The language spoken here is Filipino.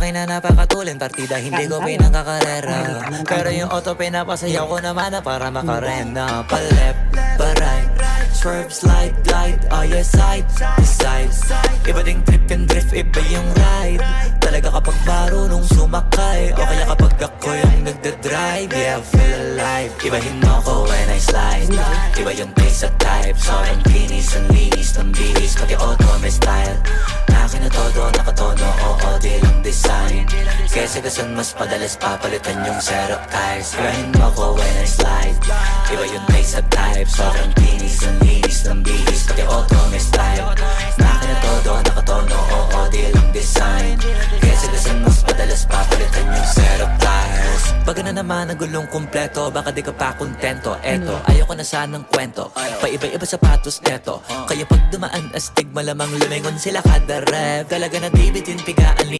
Makina napakatulin, partida hindi ko pinangkakarera. Pero yung auto pinapasayaw ko naman na para makarena. Pa-left, pa-right, swerve, slide, glide. Oh yeah, side to side. Iba ding trip and drift, iba yung ride. Talaga kapag marunong sumakay, o kaya kapag ako yung nagdadrive. Yeah, I feel alive. Ibahin mo ko when I slide. Iba yung pace at type. Sobrang kinis, ang linis ng bihis. Pati auto may style. Akin na todo, nakatono, oo, di lang design. Kesa gasan mas padalas papalitan yung setup tires. Ibahin mo ko when I slide. Iba yung pace at type. Sobrang kinis, ang linis ng bihis. Pati auto may style. Akin na todo, nakatono, oo, di lang design. Kesa gasan mas padalas papalitan yung setup tires. Pag na naman ang gulong kumpleto, baka di ka pa kontento. Eto, ayoko na sanang kwento. Paiba-iba sapatos neto. Kaya pag dumaan astig, malamang lumingon sila kada rep. Talaga na David yung pigaan.